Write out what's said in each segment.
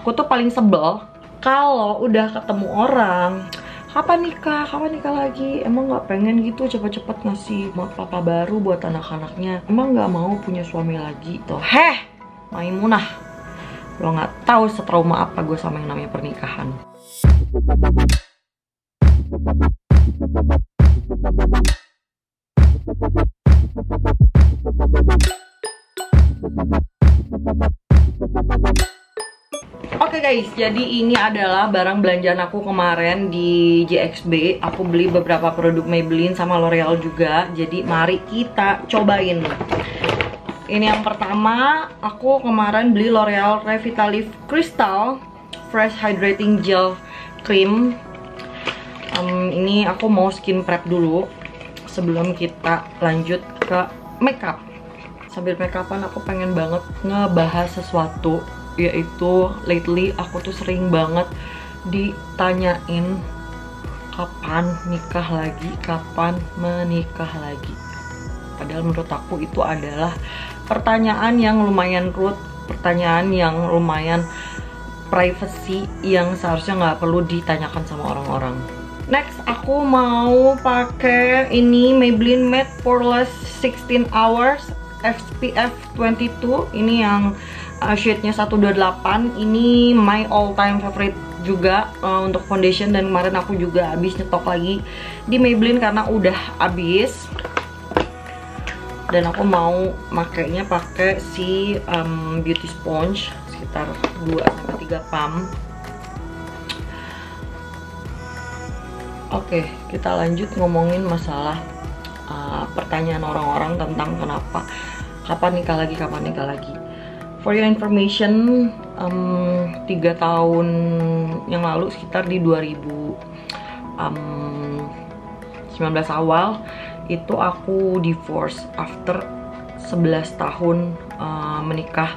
aku tuh paling sebel kalau udah ketemu orang, kapan nikah lagi, emang nggak pengen gitu cepet-cepet ngasih papa baru buat anak-anaknya, emang nggak mau punya suami lagi tuh. Maimunah, lo nggak tahu setrauma apa gue sama yang namanya pernikahan. Oke guys, jadi ini adalah barang belanjaan aku kemarin di JXB. Aku beli beberapa produk Maybelline sama L'Oreal juga. Jadi mari kita cobain. Ini yang pertama, aku kemarin beli L'Oreal Revitalift Crystal Fresh Hydrating Gel Cream. Ini aku mau skin prep dulu sebelum kita lanjut ke makeup. Sambil makeupan aku pengen banget ngebahas sesuatu, yaitu lately aku tuh sering banget ditanyain kapan nikah lagi, kapan menikah lagi. Padahal menurut aku itu adalah pertanyaan yang lumayan rude, pertanyaan yang lumayan privacy, yang seharusnya nggak perlu ditanyakan sama orang-orang. Next, aku mau pakai ini Maybelline Matte Poreless 16 Hours SPF 22. Ini yang shade-nya 128. Ini my all time favorite juga untuk foundation, dan kemarin aku juga habis nyetok lagi di Maybelline karena udah habis. Dan aku mau makainya pakai si beauty sponge sekitar 2-3 pump. Oke, kita lanjut ngomongin masalah pertanyaan orang-orang tentang kapan nikah lagi. For your information, 3 tahun yang lalu, sekitar di 2019 awal, itu aku divorce after 11 tahun menikah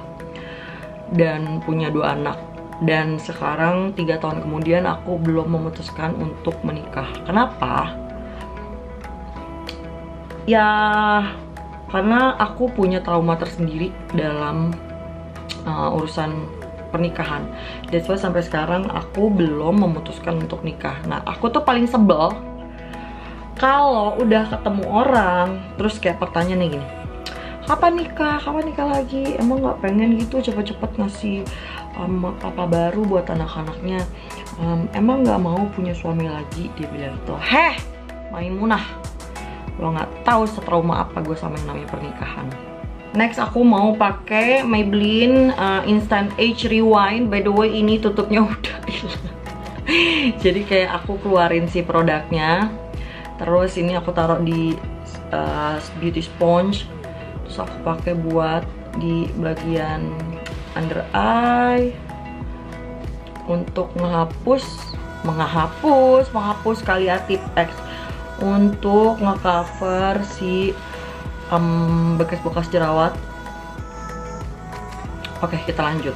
dan punya 2 anak. Dan sekarang 3 tahun kemudian aku belum memutuskan untuk menikah. Kenapa? Ya karena aku punya trauma tersendiri dalam urusan pernikahan. That's why sampai sekarang aku belum memutuskan untuk nikah. Nah, aku tuh paling sebel kalau udah ketemu orang terus kayak pertanyaannya gini, kapan nikah lagi, emang nggak pengen gitu cepet-cepet ngasih papa baru buat anak-anaknya, emang nggak mau punya suami lagi. Dia bilang gitu. Maimunah, lo nggak tahu setrauma apa gue sama yang namanya pernikahan. Next, aku mau pakai Maybelline Instant Age Rewind. By the way, ini tutupnya udah hilang. Jadi kayak aku keluarin si produknya, terus ini aku taruh di beauty sponge, terus aku pakai buat di bagian under eye untuk menghapus kalian tip X untuk ngecover si bekas-bekas jerawat. Oke, kita lanjut.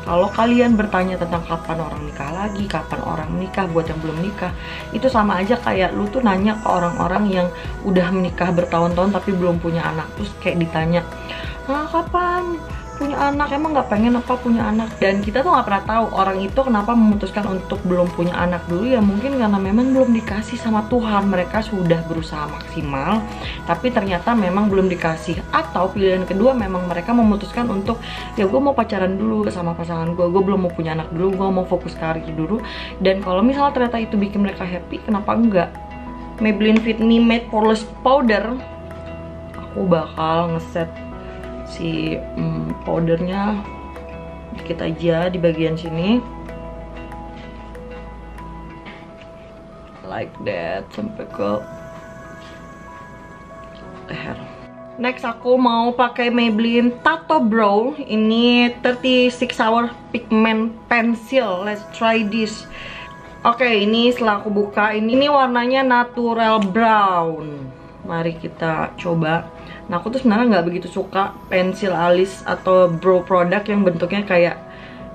Kalau kalian bertanya tentang kapan orang nikah lagi, kapan orang menikah, buat yang belum nikah, itu sama aja kayak lu tuh nanya ke orang-orang yang udah menikah bertahun-tahun tapi belum punya anak. Terus kayak ditanya, kapan punya anak, emang nggak pengen apa punya anak? Dan kita tuh nggak pernah tahu orang itu kenapa memutuskan untuk belum punya anak dulu. Ya mungkin karena memang belum dikasih sama Tuhan, mereka sudah berusaha maksimal tapi ternyata memang belum dikasih. Atau pilihan kedua, memang mereka memutuskan untuk, ya gue mau pacaran dulu sama pasangan gue belum mau punya anak dulu, gue mau fokus karir dulu. Dan kalau misalnya ternyata itu bikin mereka happy, kenapa enggak? Maybelline Fit Me Matte Poreless Powder, aku bakal ngeset si powdernya dikit aja di bagian sini, like that, sampai ke leher. Next, aku mau pakai Maybelline Tattoo Brow. Ini 36 Hour Pigment Pencil. Let's try this. Oke, ini setelah aku buka, ini warnanya natural brown. Mari kita coba. Nah, aku tuh sebenarnya nggak begitu suka pensil alis atau brow product yang bentuknya kayak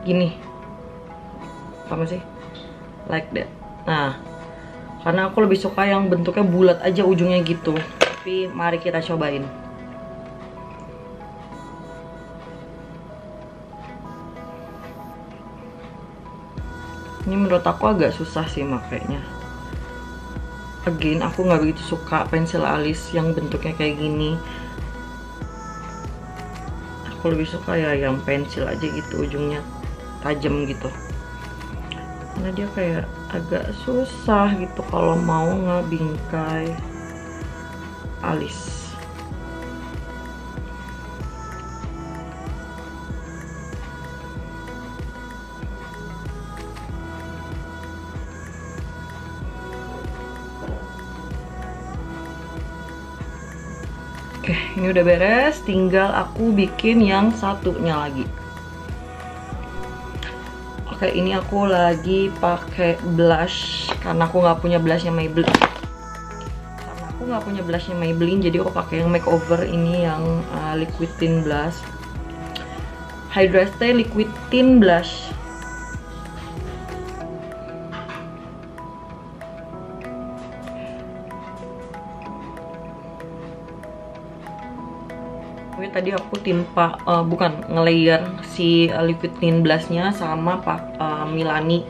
gini. Apa sih? Like that. Nah, karena aku lebih suka yang bentuknya bulat aja ujungnya gitu. Tapi mari kita cobain. Ini menurut aku agak susah sih makainya. Again, aku nggak begitu suka pensil alis yang bentuknya kayak gini. Aku lebih suka ya yang pensil aja gitu, ujungnya tajam gitu. Karena dia kayak agak susah gitu kalau mau ngebingkai alis. Oke, ini udah beres, tinggal aku bikin yang satunya lagi. Oke, ini aku lagi pakai blush karena aku nggak punya blushnya Maybelline. Jadi aku pakai yang makeover ini yang liquid tint blush, Hydraste liquid tint blush. Tadi aku timpa, bukan ngelayer si liquid tint blushnya sama Milani.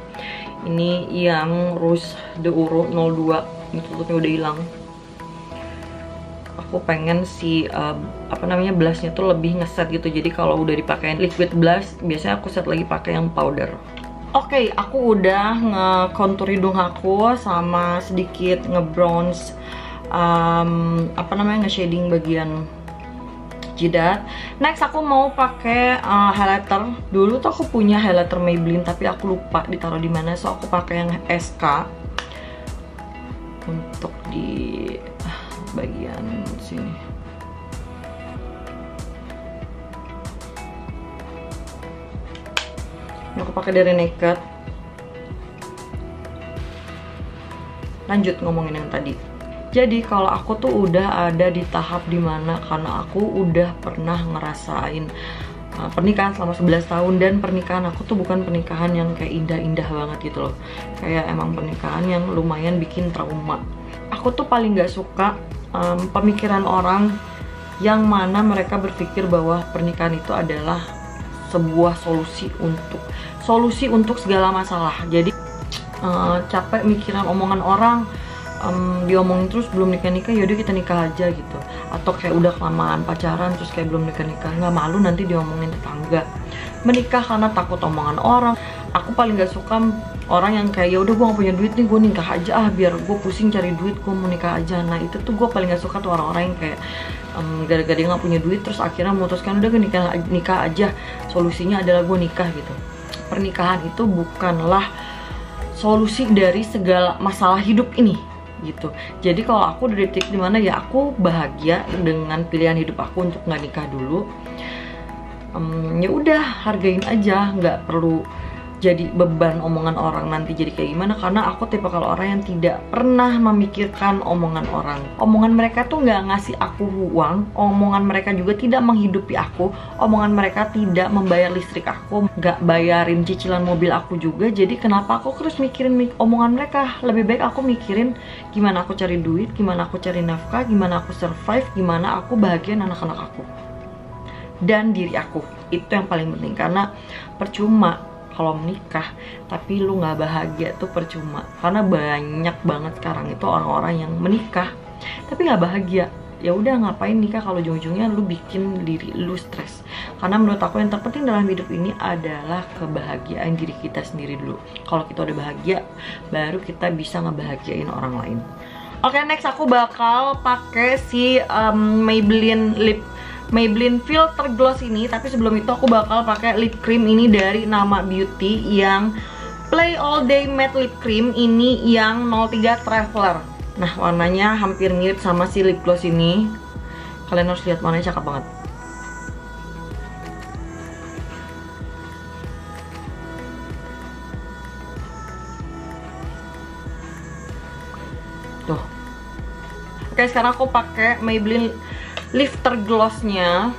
Ini yang Rouge de Oro 02, ini tutupnya udah hilang. Aku pengen si blushnya tuh lebih ngeset gitu. Jadi kalau udah dipakein liquid blush, biasanya aku set lagi pakai yang powder. Oke, aku udah nge-contour hidung aku sama sedikit nge-bronze nge-shading bagian jidat. Next aku mau pakai highlighter. Dulu tuh aku punya highlighter Maybelline tapi aku lupa ditaruh di mana, so aku pakai yang SK untuk di bagian sini. Ini aku pakai dari Naked. Lanjut ngomongin yang tadi. Jadi kalau aku tuh udah ada di tahap dimana karena aku udah pernah ngerasain pernikahan selama 11 tahun, dan pernikahan aku tuh bukan pernikahan yang kayak indah-indah banget gitu loh. Kayak emang pernikahan yang lumayan bikin trauma. Aku tuh paling gak suka pemikiran orang yang mana mereka berpikir bahwa pernikahan itu adalah sebuah solusi untuk segala masalah. Jadi capek mikiran omongan orang. Diomongin terus belum nikah-nikah, yaudah kita nikah aja gitu. Atau kayak udah kelamaan pacaran terus kayak belum nikah-nikah, nggak malu nanti diomongin tetangga. Menikah karena takut omongan orang. Aku paling gak suka orang yang kayak ya udah gue gak punya duit nih, gue nikah aja biar gue pusing cari duit, gue mau nikah aja. Nah itu tuh gue paling gak suka tuh orang-orang yang kayak gara-gara dia gak punya duit terus akhirnya memutuskan udah gue nikah aja, solusinya adalah gue nikah gitu. Pernikahan itu bukanlah solusi dari segala masalah hidup ini gitu. Jadi kalau aku dari titik dimana ya aku bahagia dengan pilihan hidup aku untuk nggak nikah dulu, ya udah hargain aja, nggak perlu jadi beban omongan orang nanti jadi kayak gimana. Karena aku tipe kalau orang yang tidak pernah memikirkan omongan orang. Omongan mereka tuh nggak ngasih aku uang, omongan mereka juga tidak menghidupi aku, omongan mereka tidak membayar listrik aku, nggak bayarin cicilan mobil aku juga. Jadi kenapa aku terus mikirin omongan mereka? Lebih baik aku mikirin gimana aku cari duit, gimana aku cari nafkah, gimana aku survive, gimana aku bahagiain anak-anak aku dan diri aku. Itu yang paling penting. Karena percuma kalau menikah tapi lu nggak bahagia tuh percuma. Karena banyak banget sekarang itu orang-orang yang menikah tapi nggak bahagia. Ya udah ngapain nikah kalau ujung-ujungnya lu bikin diri lu stres. Karena menurut aku yang terpenting dalam hidup ini adalah kebahagiaan diri kita sendiri dulu. Kalau kita udah bahagia baru kita bisa ngebahagiain orang lain. Oke, next aku bakal pakai si Maybelline Filter Gloss ini. Tapi sebelum itu aku bakal pakai lip cream ini dari Nama Beauty yang Play All Day Matte Lip Cream. Ini yang 03 Traveler. Nah warnanya hampir mirip sama si lip gloss ini. Kalian harus lihat, warnanya cakep banget. Tuh. Oke, sekarang aku pakai Maybelline Lifter Glossnya.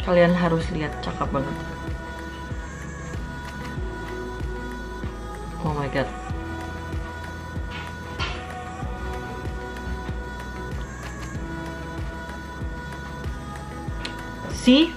Kalian harus lihat, cakep banget. Oh my god. See?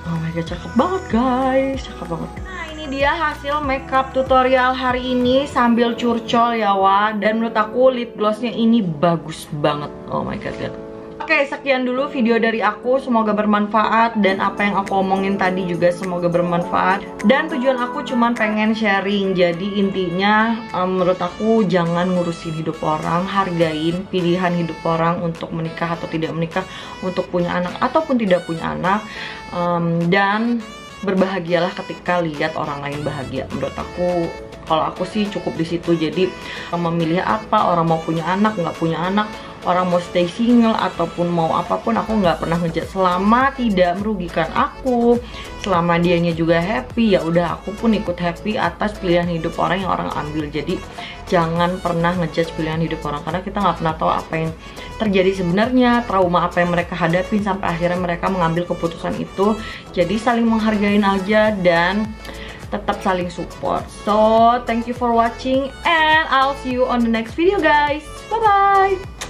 Oh my god, cakep banget guys, cakep banget. Nah ini dia hasil makeup tutorial hari ini sambil curcol ya Wak. Dan menurut aku lip glossnya ini bagus banget. Oh my god, lihat. Oke, sekian dulu video dari aku, semoga bermanfaat. Dan apa yang aku omongin tadi juga semoga bermanfaat. Dan tujuan aku cuman pengen sharing. Jadi intinya menurut aku jangan ngurusin hidup orang, hargain pilihan hidup orang untuk menikah atau tidak menikah, untuk punya anak ataupun tidak punya anak. Dan berbahagialah ketika lihat orang lain bahagia. Menurut aku, kalau aku sih cukup di situ. Jadi memilih apa, orang mau punya anak, nggak punya anak, orang mau stay single ataupun mau apapun, aku nggak pernah ngejudge selama tidak merugikan aku, selama dianya juga happy, ya udah aku pun ikut happy atas pilihan hidup orang yang orang ambil. Jadi jangan pernah ngejudge pilihan hidup orang, karena kita nggak pernah tahu apa yang terjadi sebenarnya, trauma apa yang mereka hadapin sampai akhirnya mereka mengambil keputusan itu. Jadi saling menghargain aja dan tetap saling support. So thank you for watching and I'll see you on the next video guys. Bye bye.